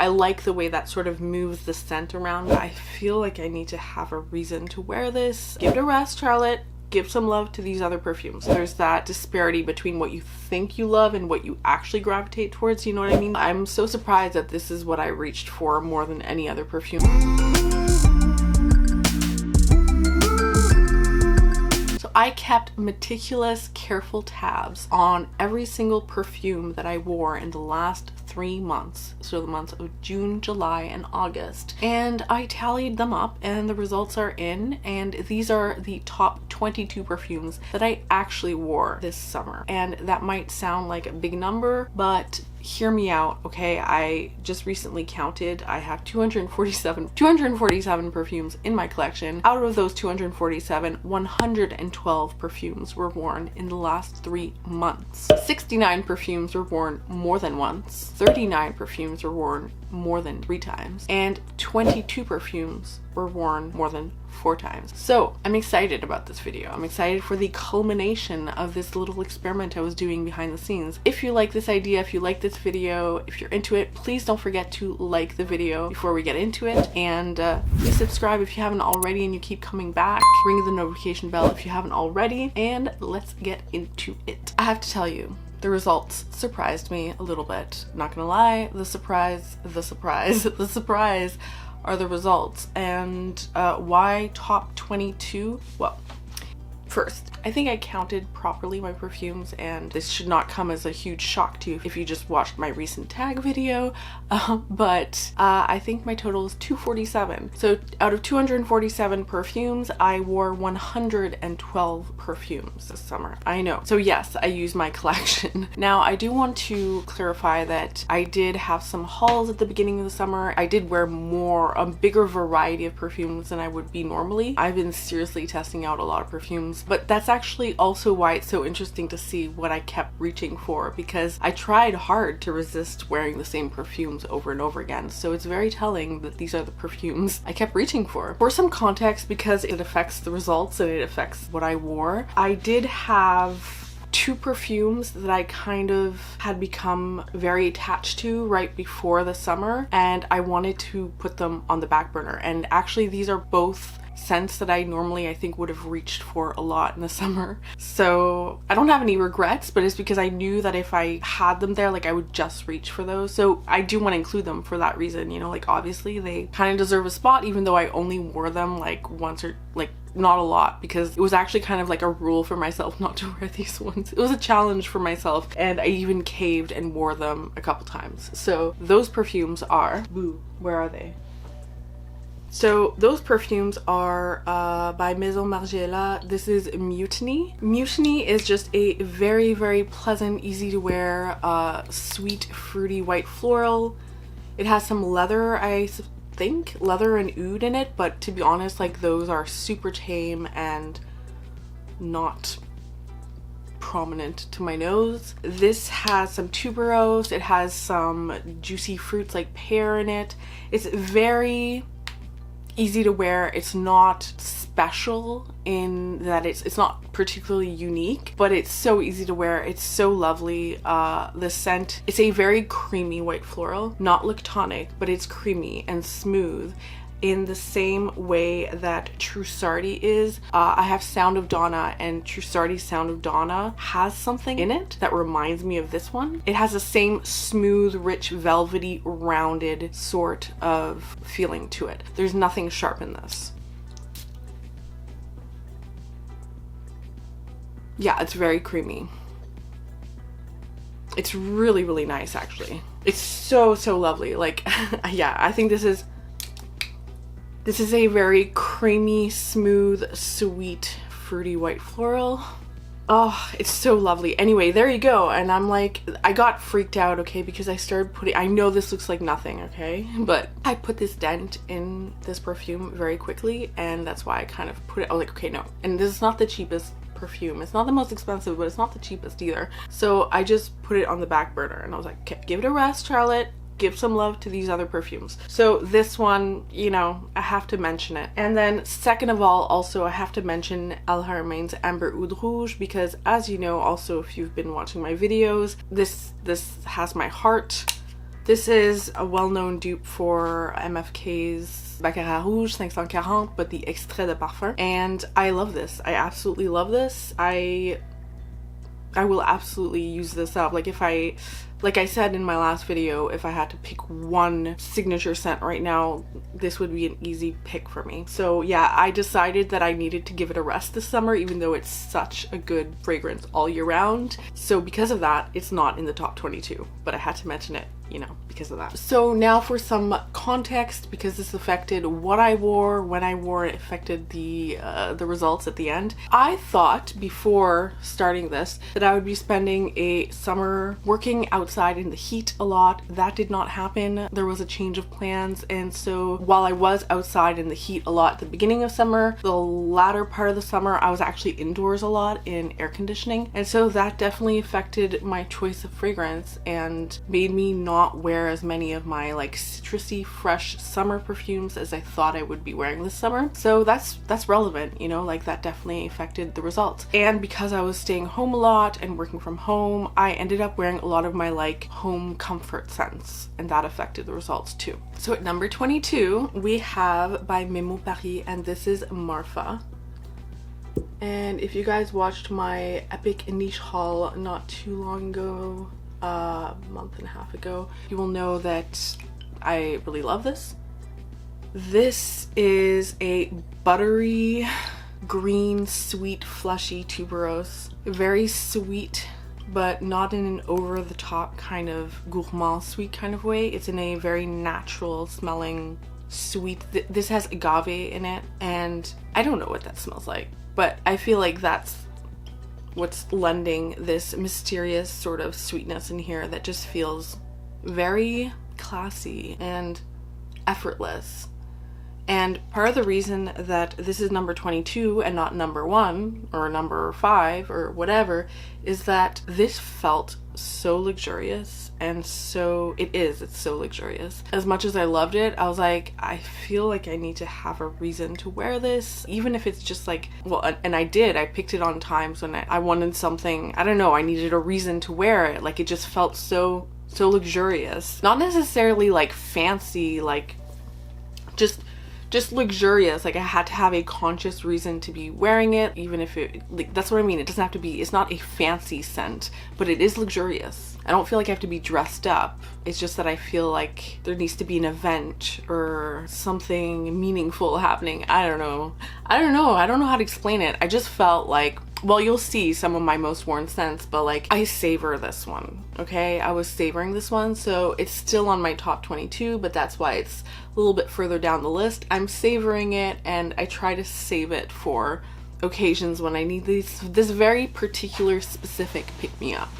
I like the way that sort of moves the scent around. I feel like I need to have a reason to wear this. Give it a rest, Charlotte. Give some love to these other perfumes. There's that disparity between what you think you love and what you actually gravitate towards, you know what I mean? I'm so surprised that this is what I reached for more than any other perfume. I kept meticulous, careful tabs on every single perfume that I wore in the last 3 months, so the months of June, July, and August, and I tallied them up and the results are in, and these are the top 22 perfumes that I actually wore this summer. And that might sound like a big number, but hear me out, okay? I just recently counted. I have 247 perfumes in my collection. Out of those 247, 112 perfumes were worn in the last 3 months. 69 perfumes were worn more than once. 39 perfumes were worn more than 3 times. And 22 perfumes were worn more than 4 times. So I'm excited about this video. I'm excited for the culmination of this little experiment I was doing behind the scenes. If you like this idea, if you like this video, if you're into it, please don't forget to like the video before we get into it, and please subscribe if you haven't already and you keep coming back. Ring the notification bell if you haven't already, and let's get into it. I have to tell you, the results surprised me a little bit. Not gonna lie, the surprise are the results. And why top 22? Well, first, I think I counted properly my perfumes, and this should not come as a huge shock to you if you just watched my recent tag video, but I think my total is 247. So out of 247 perfumes, I wore 112 perfumes this summer. I know. So yes, I used my collection. Now, I do want to clarify that I did have some hauls at the beginning of the summer. I did wear a bigger variety of perfumes than I would be normally. I've been seriously testing out a lot of perfumes, but that's actually also why it's so interesting to see what I kept reaching for, because I tried hard to resist wearing the same perfumes over and over again. So it's very telling that these are the perfumes I kept reaching for. For some context, because it affects the results and it affects what I wore, I did have 2 perfumes that I kind of had become very attached to right before the summer, and I wanted to put them on the back burner. And actually, these are both scents that I normally, I think, would have reached for a lot in the summer. So I don't have any regrets, but it's because I knew that if I had them there, like, I would just reach for those. So I do want to include them for that reason, you know, like, obviously they kind of deserve a spot, even though I only wore them like once, or like not a lot, because it was actually kind of like a rule for myself not to wear these ones. It was a challenge for myself, and I even caved and wore them a couple times. So those perfumes are, boo, where are they? So those perfumes are by Maison Margiela. This is Mutiny. Mutiny is just a very, very pleasant, easy to wear, sweet, fruity white floral. It has some leather, I think, leather and oud in it, but to be honest, like, those are super tame and not prominent to my nose. This has some tuberose. It has some juicy fruits like pear in it. It's very easy to wear. It's not special in that it's not particularly unique, but it's so easy to wear. It's so lovely. The scent, it's a very creamy white floral, not lactonic, but it's creamy and smooth in the same way that Trussardi is. I have Sound of Donna, and Trussardi's Sound of Donna has something in it that reminds me of this one. It has the same smooth, rich, velvety, rounded sort of feeling to it. There's nothing sharp in this. Yeah, it's very creamy. It's really, really nice, actually. It's so, so lovely. Like, yeah, I think this is a very creamy, smooth, sweet, fruity white floral. Oh, it's so lovely. Anyway, there you go. And I'm like, I got freaked out, okay, because I started putting, I know this looks like nothing, okay, but I put this dent in this perfume very quickly, and that's why I kind of put it, I was like, okay, no. And this is not the cheapest perfume. It's not the most expensive, but it's not the cheapest either. So I just put it on the back burner, and I was like, okay, give it a rest, Charlotte. Give some love to these other perfumes. So this one, you know, I have to mention it. And then second of all, also I have to mention Haramain's Amber Oud Rouge, because as you know, also if you've been watching my videos, this has my heart. This is a well-known dupe for MFK's Baccarat Rouge 540, but the extrait de parfum. And I love this. I absolutely love this. I will absolutely use this up. Like I said in my last video, if I had to pick one signature scent right now, this would be an easy pick for me. So yeah, I decided that I needed to give it a rest this summer, even though it's such a good fragrance all year round. So because of that, it's not in the top 22, but I had to mention it, you know, because of that. So now for some context, because this affected what I wore, when I wore it, affected the results at the end. I thought before starting this that I would be spending a summer working outside in the heat a lot. That did not happen. There was a change of plans, and so while I was outside in the heat a lot at the beginning of summer, the latter part of the summer I was actually indoors a lot in air conditioning, and so that definitely affected my choice of fragrance and made me not wear as many of my like citrusy fresh summer perfumes as I thought I would be wearing this summer. So that's relevant, you know, like that definitely affected the results. And because I was staying home a lot and working from home, I ended up wearing a lot of my like home comfort scents, and that affected the results too. So at number 22 we have by Memo Paris, and this is Marfa. And if you guys watched my epic niche haul not too long ago, a month and a half ago, you will know that I really love this. This is a buttery green sweet fleshy tuberose, very sweet, but not in an over-the-top kind of gourmand sweet kind of way. It's in a very natural smelling sweet. This has agave in it, and I don't know what that smells like, but I feel like that's what's lending this mysterious sort of sweetness in here that just feels very classy and effortless. And part of the reason that this is number 22 and not number 1 or number 5 or whatever is that this felt so luxurious, and so it's so luxurious. As much as I loved it, I was like, I feel like I need to have a reason to wear this, even if it's just like, well, and I picked it on times when I wanted something, I don't know, I needed a reason to wear it. Like it just felt so luxurious, not necessarily like fancy, like just luxurious. Like I had to have a conscious reason to be wearing it, even if it, like, that's what I mean. It doesn't have to be, it's not a fancy scent, but it is luxurious. I don't feel like I have to be dressed up. It's just that I feel like there needs to be an event or something meaningful happening. I don't know how to explain it. I just felt like, well, you'll see some of my most worn scents, but like I savor this one, okay? I was savoring this one, so it's still on my top 22, but that's why it's a little bit further down the list. I'm savoring it, and I try to save it for occasions when I need this very particular specific pick-me-up.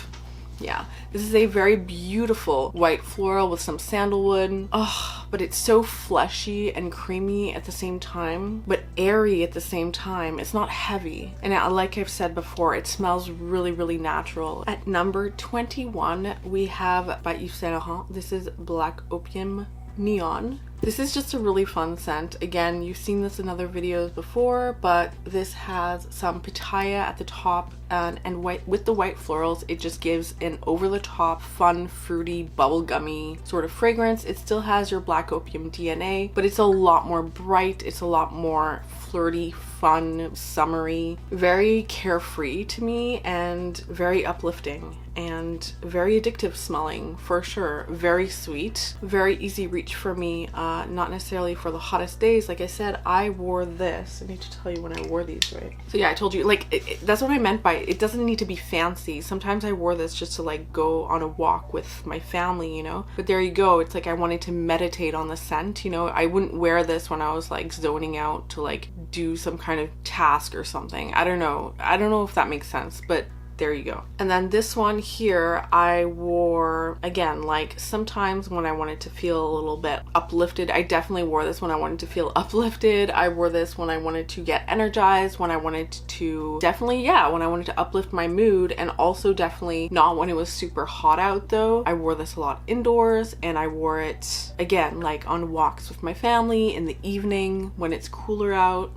Yeah, this is a very beautiful white floral with some sandalwood. Oh, but it's so fleshy and creamy at the same time, but airy at the same time. It's not heavy. And like I've said before, it smells really, really natural. At number 21, we have by Yves Saint Laurent. This is Black Opium Neon. This is just a really fun scent. Again, you've seen this in other videos before, but this has some pitaya at the top, and white with the white florals. It just gives an over-the-top, fun, fruity, bubblegummy sort of fragrance. It still has your Black Opium DNA, but it's a lot more bright. It's a lot more flirty, fun, summery, very carefree to me, and very uplifting and very addictive smelling for sure. Very sweet, very easy reach for me. Not necessarily for the hottest days. Like I said, I wore this. I need to tell you when I wore these, right? So yeah, I told you, like, that's what I meant by it doesn't need to be fancy. Sometimes I wore this just to like go on a walk with my family, you know? But there you go. It's like I wanted to meditate on the scent, you know? I wouldn't wear this when I was like zoning out to like do some kind of task or something. I don't know if that makes sense, but there you go. And then this one here I wore, again, like sometimes when I wanted to feel a little bit uplifted. I definitely wore this when I wanted to feel uplifted. I wore this when I wanted to get energized, when I wanted to when I wanted to uplift my mood, and also definitely not when it was super hot out though. I wore this a lot indoors, and I wore it again like on walks with my family in the evening when it's cooler out.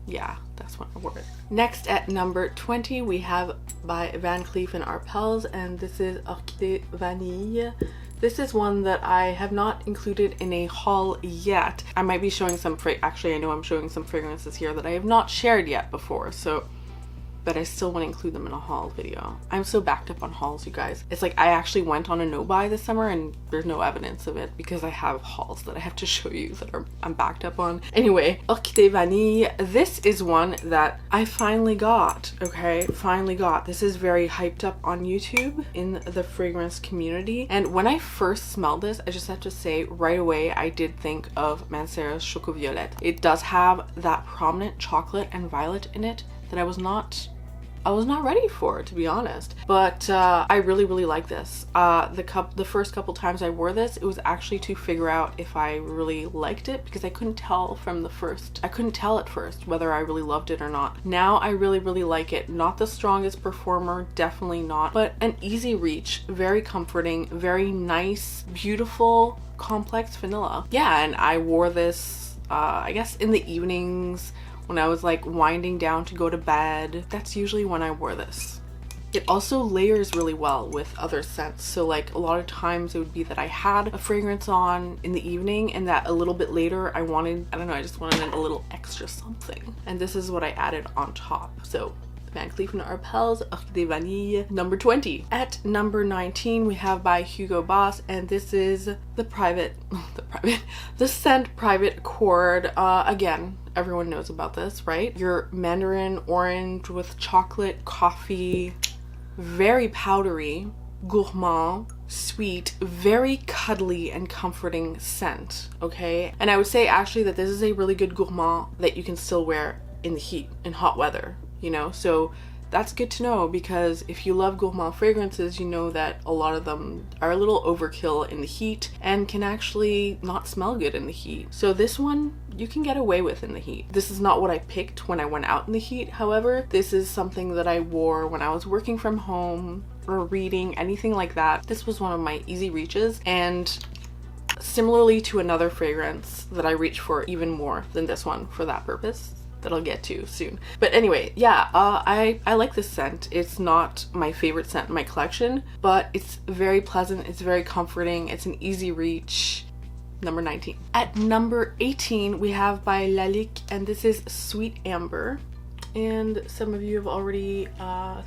Yeah, that's when I wore it. Next at number 20 we have by Van Cleef & Arpels, and this is Orchidee Vanille. This is one that I have not included in a haul yet. I might be showing some actually I know I'm showing some fragrances here that I have not shared yet before, so but I still want to include them in a haul video. I'm so backed up on hauls, you guys. It's like I actually went on a no-buy this summer and there's no evidence of it because I have hauls that I have to show you that I'm backed up on. Anyway, Orchidee Vanille. This is one that I finally got, okay? Finally got. This is very hyped up on YouTube in the fragrance community. And when I first smelled this, I just have to say right away, I did think of Mancera's Choco Violette. It does have that prominent chocolate and violet in it that I was not ready for, to be honest. But I really like this. The first couple times I wore this, it was actually to figure out if I really liked it, because I couldn't tell from the first. I couldn't tell at first whether I really loved it or not. Now I really like it. Not the strongest performer, definitely not, but an easy reach, very comforting, very nice, beautiful, complex vanilla. Yeah, and I wore this I guess in the evenings when I was like winding down to go to bed. That's usually when I wore this. It also layers really well with other scents. So like a lot of times it would be that I had a fragrance on in the evening and that a little bit later I wanted, I don't know, I just wanted a little extra something. And this is what I added on top. So Van Cleef & Arpels Orchidee Vanille number 20. At number 19 we have by Hugo Boss, and this is the scent Private Accord. Again, everyone knows about this, right? Your mandarin orange with chocolate, coffee, very powdery, gourmand, sweet, very cuddly and comforting scent, okay? And I would say actually that this is a really good gourmand that you can still wear in the heat, in hot weather, you know? So that's good to know, because if you love gourmand fragrances, you know that a lot of them are a little overkill in the heat and can actually not smell good in the heat. So this one you can get away with in the heat. This is not what I picked when I went out in the heat, however. This is something that I wore when I was working from home or reading, anything like that. This was one of my easy reaches, and similarly to another fragrance that I reach for even more than this one for that purpose, that I'll get to soon. But anyway, yeah, I like this scent. It's not my favorite scent in my collection, but it's very pleasant, it's very comforting, it's an easy reach. Number 19. At number 18 we have by Lalique, and this is Sweet Amber. And some of you have already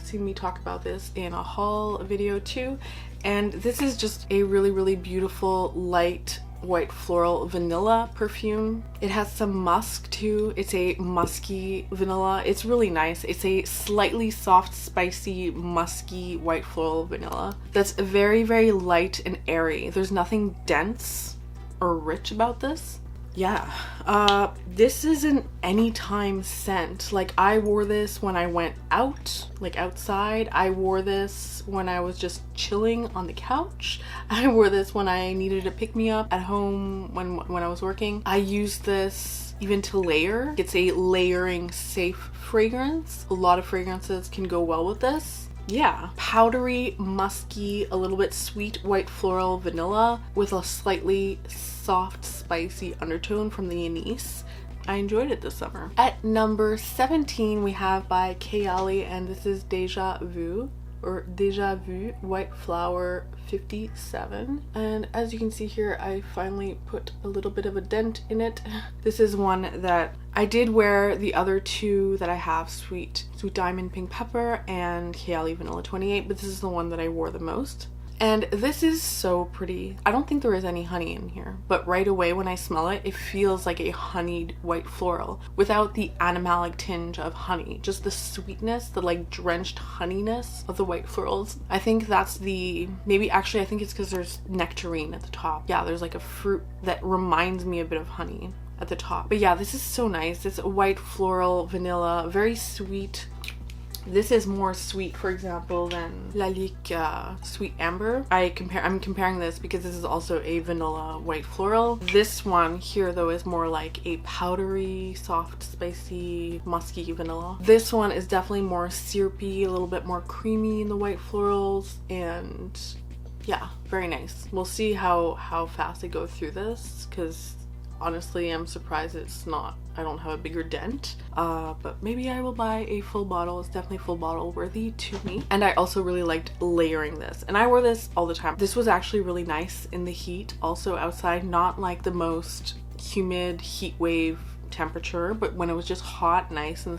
seen me talk about this in a haul video too. And this is just a really beautiful light white floral vanilla perfume. It has some musk too. It's a musky vanilla. It's really nice. It's a slightly soft, spicy, musky white floral vanilla that's very light and airy. There's nothing dense or rich about this. Yeah, this is an anytime scent. Like, I wore this when I went out, like outside. I wore this when I was just chilling on the couch. I wore this when I needed to pick me up at home when I was working. I used this even to layer. It's a layering safe fragrance. A lot of fragrances can go well with this. Yeah, powdery, musky, a little bit sweet white floral vanilla with a slightly soft spicy undertone from the anise. I enjoyed it this summer. At number 17 we have by Kayali, and this is Deja Vu White Flower 57. And as you can see here, I finally put a little bit of a dent in it. This is one that I did wear the other two that I have, Sweet Diamond Pink Pepper and Kayali Vanilla 28, but this is the one that I wore the most. And this is so pretty. I don't think there is any honey in here, but right away when I smell it, it feels like a honeyed white floral without the animalic tinge of honey. Just the sweetness, the like drenched honeyness of the white florals. I think that's the, maybe actually I think it's because there's nectarine at the top. Yeah, there's like a fruit that reminds me a bit of honey at the top. But yeah, this is so nice. It's a white floral vanilla, very sweet. This is more sweet, for example, than Lalique Sweet Amber. I'm comparing this because this is also a vanilla white floral. This one here though is more like a powdery, soft, spicy, musky vanilla. This one is definitely more syrupy, a little bit more creamy in the white florals, and yeah, very nice. We'll see how fast I go through this, because honestly I'm surprised I don't have a bigger dent, but maybe I will buy a full bottle. It's definitely full bottle worthy to me. And I also really liked layering this, and I wore this all the time. This was actually really nice in the heat, also outside, not like the most humid heat wave temperature, but when it was just hot, nice in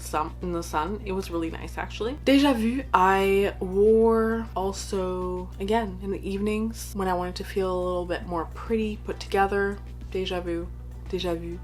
the sun, it was really nice actually. Deja Vu I wore also again in the evenings when I wanted to feel a little bit more pretty, put together. Deja Vu.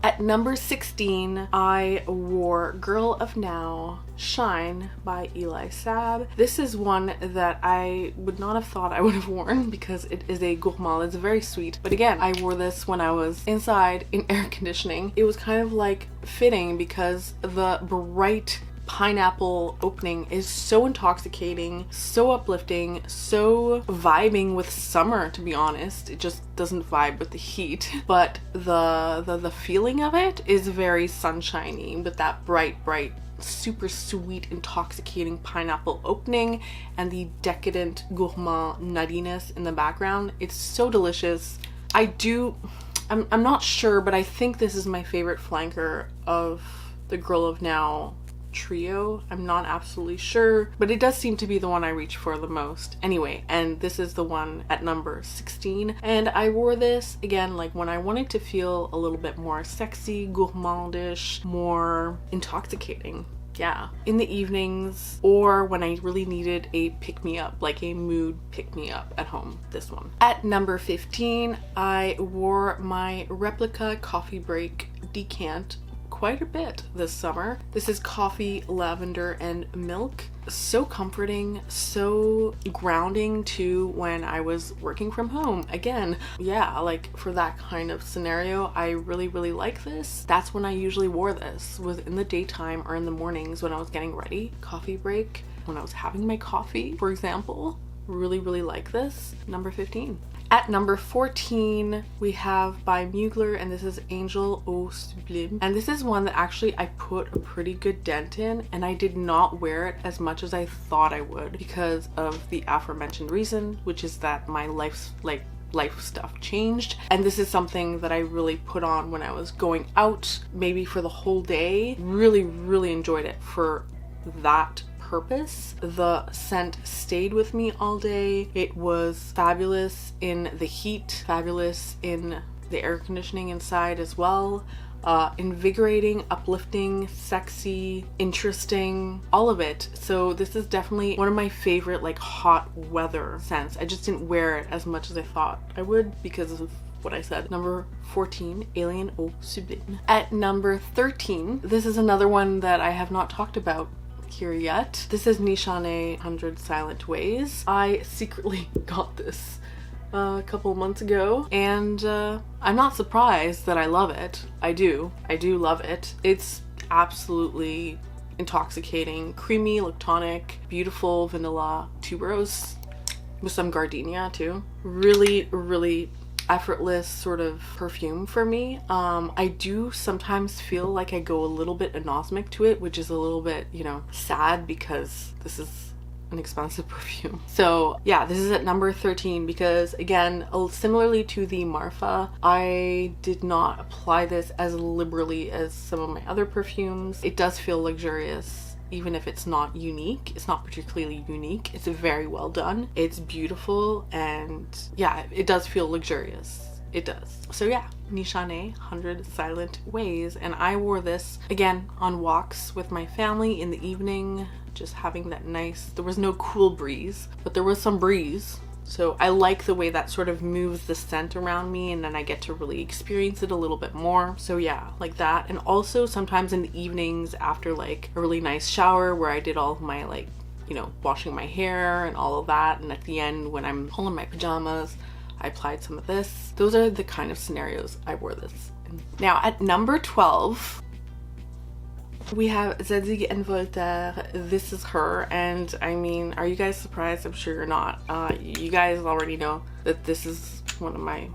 At number 16, I wore Girl of Now Shine by Eli Sab. This is one that I would not have thought I would have worn because it is a Gourmand. It's very sweet. But again, I wore this when I was inside in air conditioning. It was kind of like fitting because the bright pineapple opening is so intoxicating, so uplifting, so vibing with summer, to be honest. It just doesn't vibe with the heat, but the feeling of it is very sunshiny with that bright super sweet intoxicating pineapple opening and the decadent gourmand nuttiness in the background. It's so delicious. I'm not sure, but I think this is my favorite flanker of the Girl of Now trio. I'm not absolutely sure, but it does seem to be the one I reach for the most anyway, and this is the one at number 16. And I wore this again like when I wanted to feel a little bit more sexy, gourmandish, more intoxicating, yeah, in the evenings, or when I really needed a pick-me-up, like a mood pick-me-up at home. This one. At number 15, I wore my Replica Coffee Break decant quite a bit this summer. This is coffee, lavender, and milk. So comforting, so grounding too when I was working from home. Again, yeah, like for that kind of scenario, I really like this. That's when I usually wore this, was in the daytime or in the mornings when I was getting ready. Coffee break, when I was having my coffee, for example. Really like this. Number 15. At number 14, we have by Mugler, and this is Angel Eau Sublime. And this is one that actually I put a pretty good dent in, and I did not wear it as much as I thought I would because of the aforementioned reason, which is that my life stuff changed. And this is something that I really put on when I was going out, maybe for the whole day. Really enjoyed it for that purpose. The scent stayed with me all day. It was fabulous in the heat, fabulous in the air conditioning inside as well. Invigorating, uplifting, sexy, interesting, all of it. So this is definitely one of my favorite like hot weather scents. I just didn't wear it as much as I thought I would because of what I said. Number 14, Alien Eau Sublime. At number 13, this is another one that I have not talked about here yet. This is Nishane Hundred Silent Ways. I secretly got this a couple months ago, and I'm not surprised that I love it. I do love it. It's absolutely intoxicating, creamy, lactonic, beautiful vanilla tuberose with some gardenia too. Really effortless sort of perfume for me. I do sometimes feel like I go a little bit anosmic to it, which is a little bit, you know, sad because this is an expensive perfume. So yeah, this is at number 13 because again, similarly to the Marfa, I did not apply this as liberally as some of my other perfumes. It does feel luxurious. Even if it's not unique, it's not particularly unique. It's very well done. It's beautiful, and yeah, it does feel luxurious. It does. So yeah, Nishane Hundred Silent Ways. And I wore this again on walks with my family in the evening, just having that nice, there was no cool breeze, but there was some breeze. So I like the way that sort of moves the scent around me, and then I get to really experience it a little bit more. So yeah, like that. And also sometimes in the evenings after like a really nice shower where I did all of my like, you know, washing my hair and all of that, and at the end when I'm all in my pajamas, I applied some of this. Those are the kind of scenarios I wore this in. Now at number 12, we have Zadig and Voltaire, This Is Her. And I mean, are you guys surprised? I'm sure you're not. You guys already know that this is one of my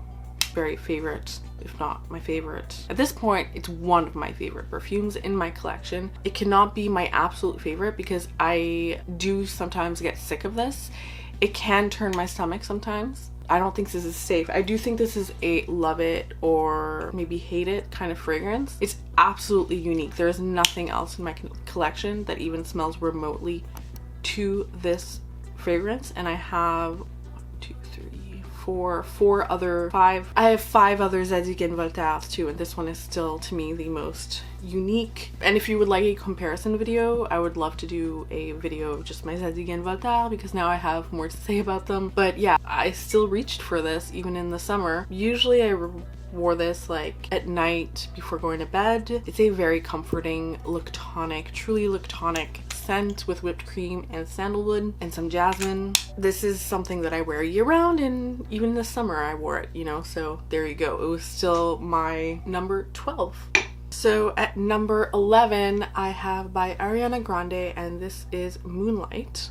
very favorite, if not my favorite. At this point, it's one of my favorite perfumes in my collection. It cannot be my absolute favorite because I do sometimes get sick of this. It can turn my stomach sometimes. I don't think this is safe. I do think this is a love it or maybe hate it kind of fragrance. It's absolutely unique. There is nothing else in my collection that even smells remotely to this fragrance. And I have 1, 2, 3, 4, 5. I have 5 other Zadig Voltaires too, and this one is still to me the most unique. And if you would like a comparison video, I would love to do a video of just my Zadig Voltaire, because now I have more to say about them. But yeah, I still reached for this even in the summer. Usually I wore this like at night before going to bed. It's a very comforting look tonic, truly look tonic scent with whipped cream and sandalwood and some jasmine. This is something that I wear year round, and even in the summer I wore it, you know, so there you go. It was still my number 12. So at number 11, I have by Ariana Grande, and this is Moonlight.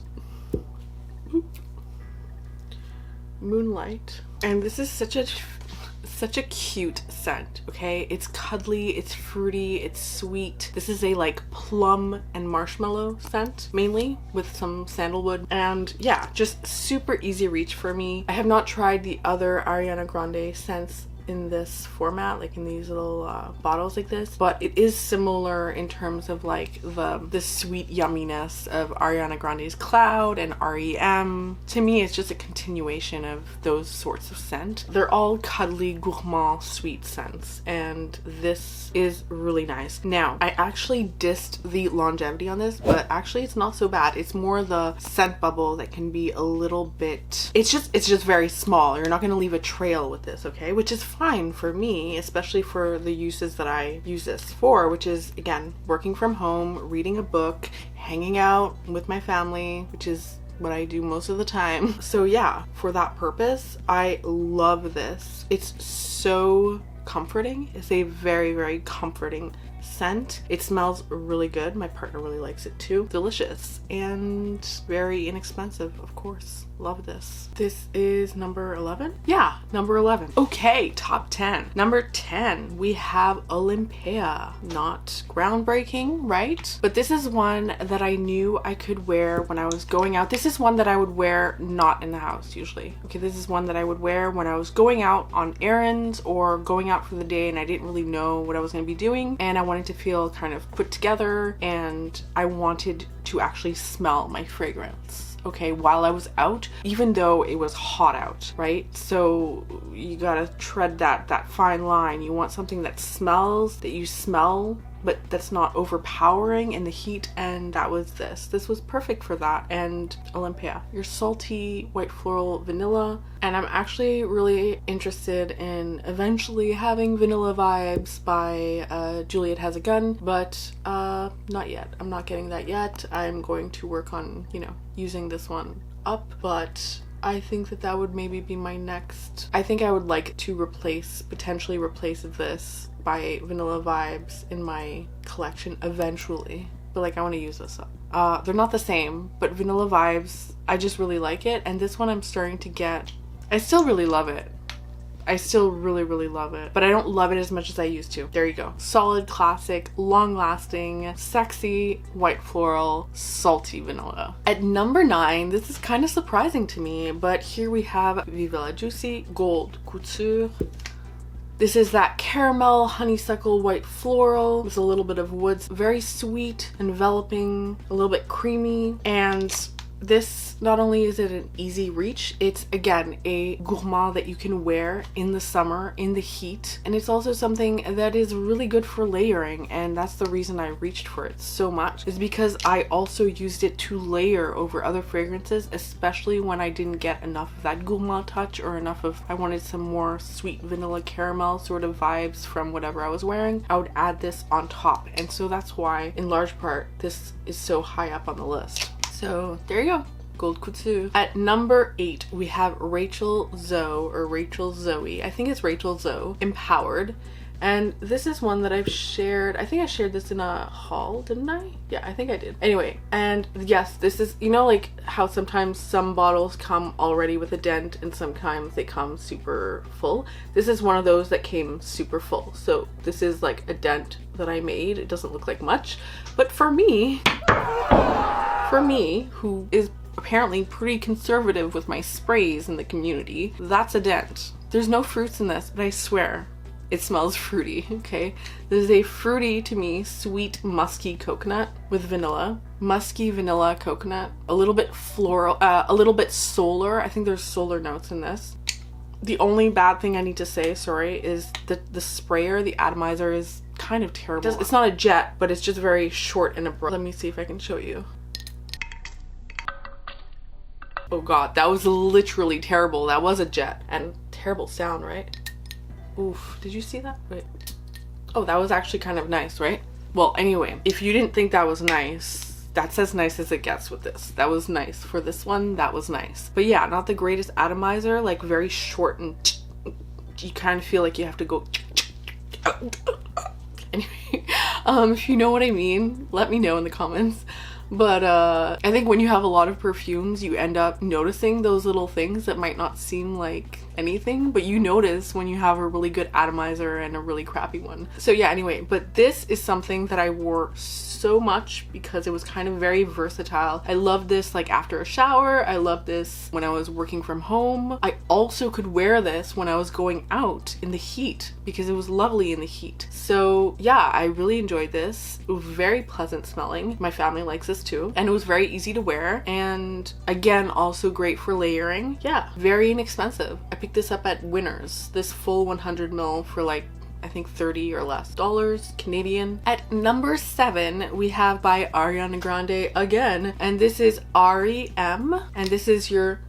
Moonlight. And this is such a cute scent, okay? It's cuddly, it's fruity, it's sweet. This is a like plum and marshmallow scent, mainly with some sandalwood. And yeah, just super easy reach for me. I have not tried the other Ariana Grande scents in this format, like in these little bottles like this, but it is similar in terms of like the sweet yumminess of Ariana Grande's Cloud and REM. To me, it's just a continuation of those sorts of scent. They're all cuddly gourmand sweet scents, and this is really nice. Now, I actually dissed the longevity on this, but actually it's not so bad. It's more the scent bubble that can be a little bit, it's just very small. You're not going to leave a trail with this, okay? Which is fine for me, especially for the uses that I use this for, which is, again, working from home, reading a book, hanging out with my family, which is what I do most of the time. So yeah, for that purpose, I love this. It's so comforting. It's a very, very comforting scent. It smells really good. My partner really likes it too. Delicious and very inexpensive, of course. Love this. This is number 11? Yeah, number 11. Okay, top 10. Number 10, we have Olympea. Not groundbreaking, right? But this is one that I knew I could wear when I was going out. This is one that I would wear not in the house usually. Okay, this is one that I would wear when I was going out on errands or going out for the day and I didn't really know what I was going to be doing, and I wanted to feel kind of put together, and I wanted to actually smell my fragrance, okay, while I was out, even though it was hot out, right? So you gotta tread that fine line. You want something that smells, that you smell, but that's not overpowering in the heat, and that was this. This was perfect for that. And Olympea, your salty white floral vanilla. And I'm actually really interested in eventually having vanilla vibes by Juliet Has a Gun, but not yet. I'm not getting that yet. I'm going to work on, you know, using this one up, but I think that would maybe be my next. I think I would like to potentially replace this by vanilla vibes in my collection eventually, but like I want to use this up. They're not the same, but vanilla vibes, I just really like it, and this one I'm starting to get. I still really love it. I still really, really love it, but I don't love it as much as I used to. There you go. Solid, classic, long-lasting, sexy, white floral, salty vanilla. At number 9, this is kind of surprising to me, but here we have Viva la Juicy Gold Couture. This is that caramel honeysuckle white floral with a little bit of woods. Very sweet, enveloping, a little bit creamy, and this, not only is it an easy reach, it's again a gourmand that you can wear in the summer in the heat, and it's also something that is really good for layering, and that's the reason I reached for it so much, is because I also used it to layer over other fragrances, especially when I didn't get enough of that gourmand touch or enough of, I wanted some more sweet vanilla caramel sort of vibes from whatever I was wearing. I would add this on top, and so that's why in large part this is so high up on the list. So there you go, Gold Couture. At number 8, we have Rachel Zoe. I think it's Rachel Zoe, Empowered. And this is one that I've shared. I think I shared this in a haul, didn't I? Yeah, I think I did. Anyway, and yes, this is, you know, like how sometimes some bottles come already with a dent and sometimes they come super full. This is one of those that came super full. So this is like a dent that I made. It doesn't look like much, but for me, who is apparently pretty conservative with my sprays in the community. That's a dent. There's no fruits in this, but I swear it smells fruity, okay? This is a fruity, to me, sweet musky coconut with vanilla. Musky vanilla coconut. A little bit floral, a little bit solar. I think there's solar notes in this. The only bad thing I need to say, sorry, is that the sprayer, the atomizer, is kind of terrible. It's not a jet, but it's just very short and abrupt. Let me see if I can show you. Oh god, that was literally terrible. That was a jet. And terrible sound, right? Oof, did you see that? Wait. Oh, that was actually kind of nice, right? Well, anyway, if you didn't think that was nice, that's as nice as it gets with this. That was nice. For this one, that was nice. But yeah, not the greatest atomizer, like very short and you kind of feel like you have to go. Anyway, if you know what I mean, let me know in the comments. But I think when you have a lot of perfumes, you end up noticing those little things that might not seem like anything, but you notice when you have a really good atomizer and a really crappy one. So yeah, anyway, but this is something that I wore so much because it was kind of very versatile. I loved this like after a shower. I loved this when I was working from home. I also could wear this when I was going out in the heat because it was lovely in the heat. So yeah, I really enjoyed this. It was very pleasant smelling. My family likes this too. And it was very easy to wear. And again, also great for layering. Yeah, very inexpensive. I picked this up at Winners, this full 100 ml for like I think $30 or less Canadian. At number 7 we have by Ariana Grande again, and this is REM, and this is your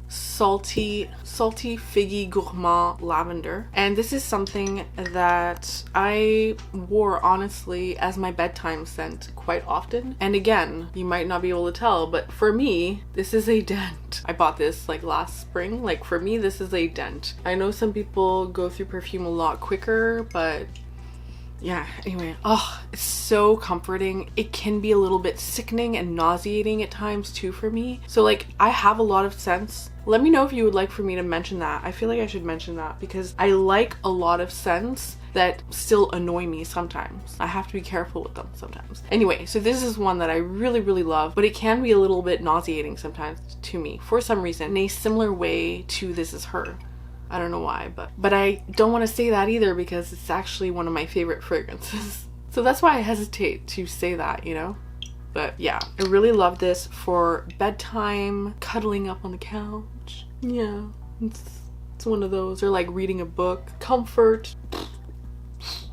salty figgy gourmand lavender, and this is something that I wore honestly as my bedtime scent quite often. And again, you might not be able to tell, but for me this is a dent. I bought this like last spring. Like for me this is a dent. I know some people go through perfume a lot quicker, but yeah, anyway, oh, it's so comforting. It can be a little bit sickening and nauseating at times too for me. So like I have a lot of scents. Let me know if you would like for me to mention that. I feel like I should mention that because I like a lot of scents that still annoy me sometimes. I have to be careful with them sometimes. Anyway, so this is one that I really, really love, but it can be a little bit nauseating sometimes to me for some reason, in a similar way to This Is Her. I don't know why, but I don't want to say that either because it's actually one of my favorite fragrances. So that's why I hesitate to say that, you know? But yeah, I really love this for bedtime, cuddling up on the couch. Yeah, it's one of those, or like reading a book. Comfort.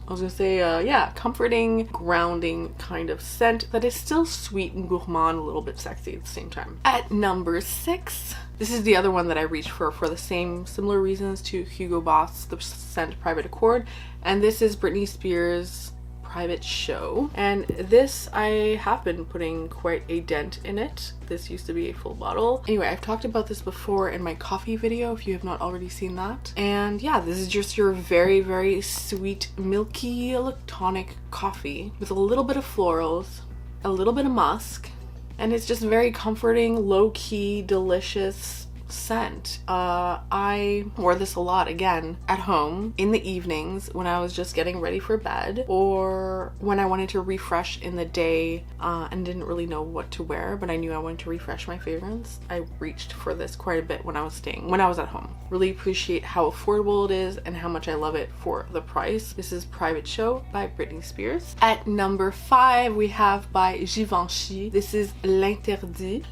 I was gonna say, yeah, comforting, grounding kind of scent that is still sweet and gourmand, a little bit sexy at the same time. At number 6, this is the other one that I reached for the same similar reasons to Hugo Boss, the scent Private Accord, and this is Britney Spears Private Show, and this I have been putting quite a dent in it. This used to be a full bottle. Anyway, I've talked about this before in my coffee video if you have not already seen that. And yeah, this is just your very, very sweet, milky, electronic coffee with a little bit of florals, a little bit of musk, and it's just very comforting, low-key, delicious scent. I wore this a lot again at home in the evenings when I was just getting ready for bed, or when I wanted to refresh in the day and didn't really know what to wear, but I knew I wanted to refresh my fragrance. I reached for this quite a bit when I was at home. Really appreciate how affordable it is and how much I love it for the price. This is Private Show by Britney Spears. At number 5 we have by Givenchy. This is L'Interdit,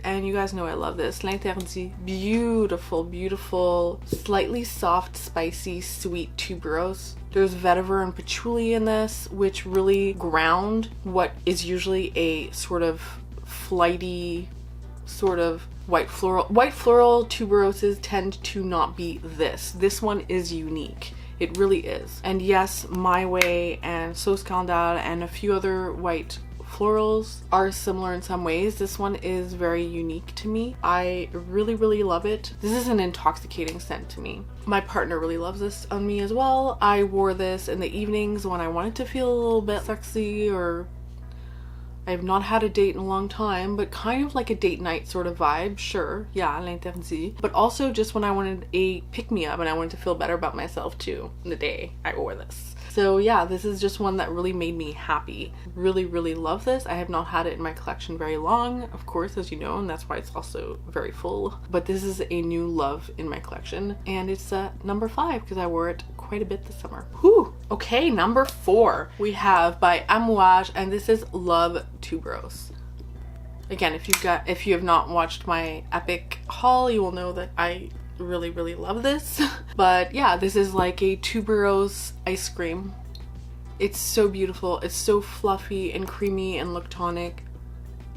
and you guys know I love this. L'Interdit, beautiful, beautiful, slightly soft, spicy, sweet tuberose. There's vetiver and patchouli in this, which really ground what is usually a sort of flighty, sort of white floral. White floral tuberoses tend to not be this. This one is unique. It really is. And yes, My Way and So Scandale and a few other white florals are similar in some ways. This one is very unique to me. I really, really love it. This is an intoxicating scent to me. My partner really loves this on me as well. I wore this in the evenings when I wanted to feel a little bit sexy, or I have not had a date in a long time, but kind of like a date night sort of vibe. Sure, yeah, L'Interdit. But also just when I wanted a pick-me-up and I wanted to feel better about myself too in the day, I wore this. So yeah, this is just one that really made me happy. Really, really love this. I have not had it in my collection very long, of course, as you know, and that's why it's also very full. But this is a new love in my collection, and it's number 5 because I wore it quite a bit this summer. Whew. Okay, number 4 we have by Amouage, and this is Love Tuberose. Again, if you have not watched my epic haul, you will know that I really, really love this. But yeah, this is like a tuberose ice cream. It's so beautiful. It's so fluffy and creamy and look tonic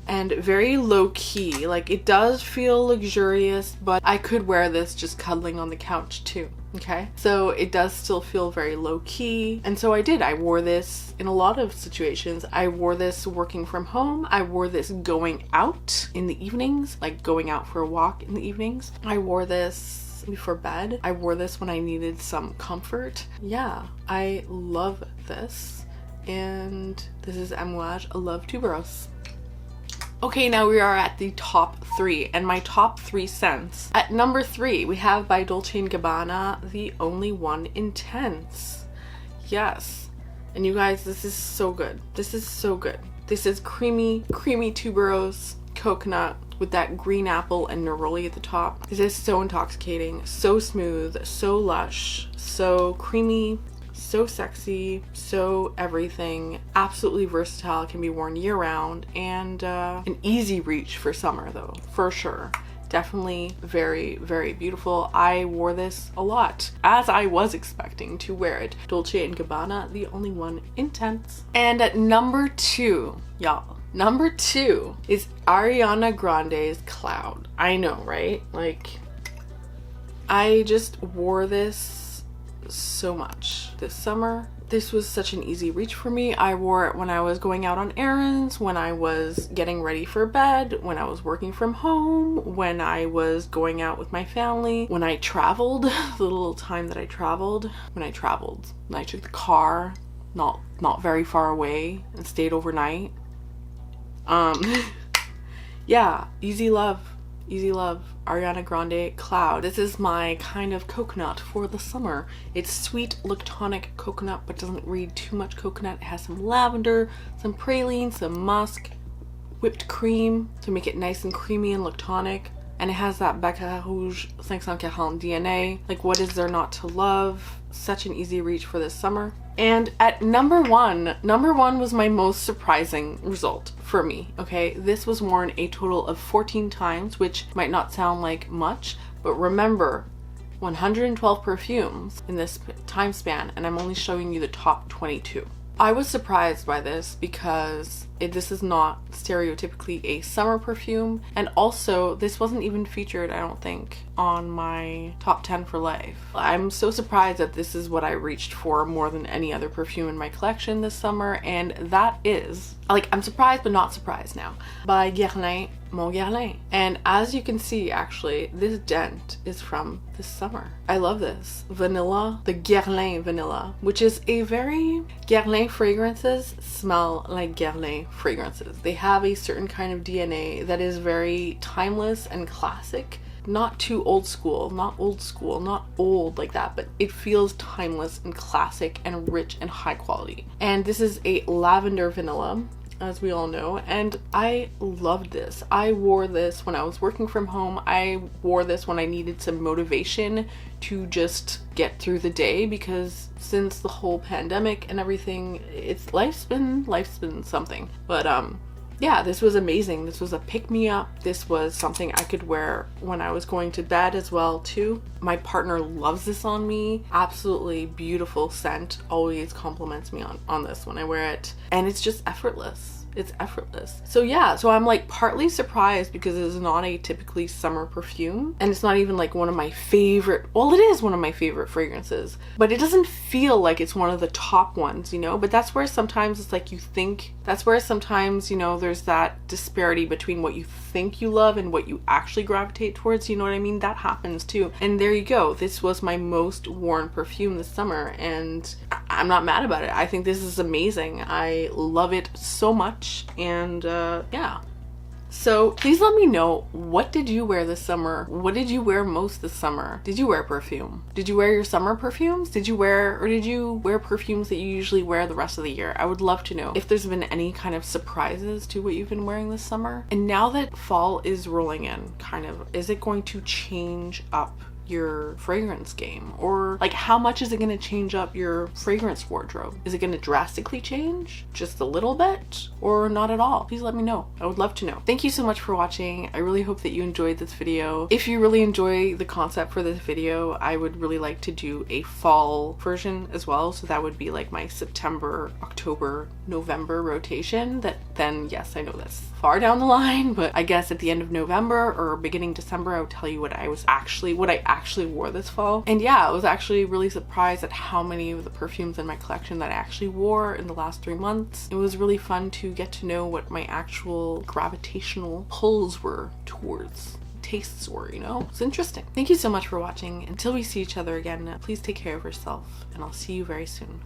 and very low key. Like, it does feel luxurious, but I could wear this just cuddling on the couch too. Okay, so it does still feel very low key, and so I wore this in a lot of situations. I wore this working from home. I wore this going out in the evenings, like going out for a walk in the evenings. I wore this before bed. I wore this when I needed some comfort. Yeah, I love this, and this is Amouage Love Tuberose. Okay, now we are at the top 3, and my top 3 scents. At number 3, we have by Dolce & Gabbana, The Only One Intense. Yes. And you guys, this is so good. This is so good. This is creamy tuberose coconut with that green apple and neroli at the top. This is so intoxicating, so smooth, so lush, so creamy, so sexy, so everything. Absolutely versatile, can be worn year round, and an easy reach for summer though, for sure. Definitely very, very beautiful. I wore this a lot, as I was expecting to wear it. Dolce & Gabbana, The Only One Intense. And at number 2, y'all, number 2 is Ariana Grande's Cloud. I know, right? Like, I just wore this so much this summer. This was such an easy reach for me. I wore it when I was going out on errands, when I was getting ready for bed, when I was working from home, when I was going out with my family, when I traveled, the little time that I traveled, when I took the car not very far away and stayed overnight. Yeah, easy love, Ariana Grande Cloud. This is my kind of coconut for the summer. It's sweet, look tonic coconut, but doesn't read too much coconut. It has some lavender, some praline, some musk, whipped cream to make it nice and creamy and look tonic. And it has that Baccarat Rouge 540 DNA. Like, what is there not to love? Such an easy reach for this summer. And at number one was my most surprising result for me, okay? This was worn a total of 14 times, which might not sound like much, but remember, 112 perfumes in this time span, and I'm only showing you the top 22. I was surprised by this because this is not stereotypically a summer perfume, and also this wasn't even featured, I don't think, on my top 10 for life. I'm so surprised that this is what I reached for more than any other perfume in my collection this summer, and that is, like, I'm surprised but not surprised now, by Guerlain Mon Guerlain. And as you can see, actually, this dent is from this summer. I love this. Vanilla, the Guerlain Vanilla, which is a very... Guerlain fragrances smell like Guerlain fragrances. They have a certain kind of DNA that is very timeless and classic. Not too old school, not old like that, but it feels timeless and classic and rich and high quality. And this is a lavender vanilla, as we all know, and I loved this. I wore this when I was working from home. I wore this when I needed some motivation to just get through the day, because since the whole pandemic and everything, life's been something. But yeah, this was amazing. This was a pick-me-up. This was something I could wear when I was going to bed as well too. My partner loves this on me. Absolutely beautiful scent. Always compliments me on this when I wear it. And it's just effortless. It's effortless. So yeah, so I'm like partly surprised because it's not a typically summer perfume, and it's not even like one of my favorite, well, it is one of my favorite fragrances, but it doesn't feel like it's one of the top ones, you know? But that's where sometimes it's like you think, that's where sometimes, you know, there's that disparity between what you think you love and what you actually gravitate towards, you know what I mean? That happens too. And there you go. This was my most worn perfume this summer, and I'm not mad about it. I think this is amazing. I love it so much. And yeah, So please let me know, what did you wear this summer? What did you wear most this summer? Did you wear perfume? Did you wear your summer perfumes? Did you wear perfumes that you usually wear the rest of the year? I would love to know if there's been any kind of surprises to what you've been wearing this summer. And now that fall is rolling in, is it going to change up your fragrance game? Or like, how much is it going to change up your fragrance wardrobe? Is it going to drastically change? Just a little bit? Or not at all? Please let me know. I would love to know. Thank you so much for watching. I really hope that you enjoyed this video. If you really enjoy the concept for this video, I would really like to do a fall version as well. So that would be like my September, October, November rotation. That then, yes, I know that's far down the line, but I guess at the end of November or beginning December, I would tell you what I actually wore this fall. And yeah, I was actually really surprised at how many of the perfumes in my collection that I actually wore in the last 3 months. It was really fun to get to know what my actual gravitational pulls were towards, tastes were, you know? It's interesting. Thank you so much for watching. Until we see each other again, please take care of yourself, and I'll see you very soon.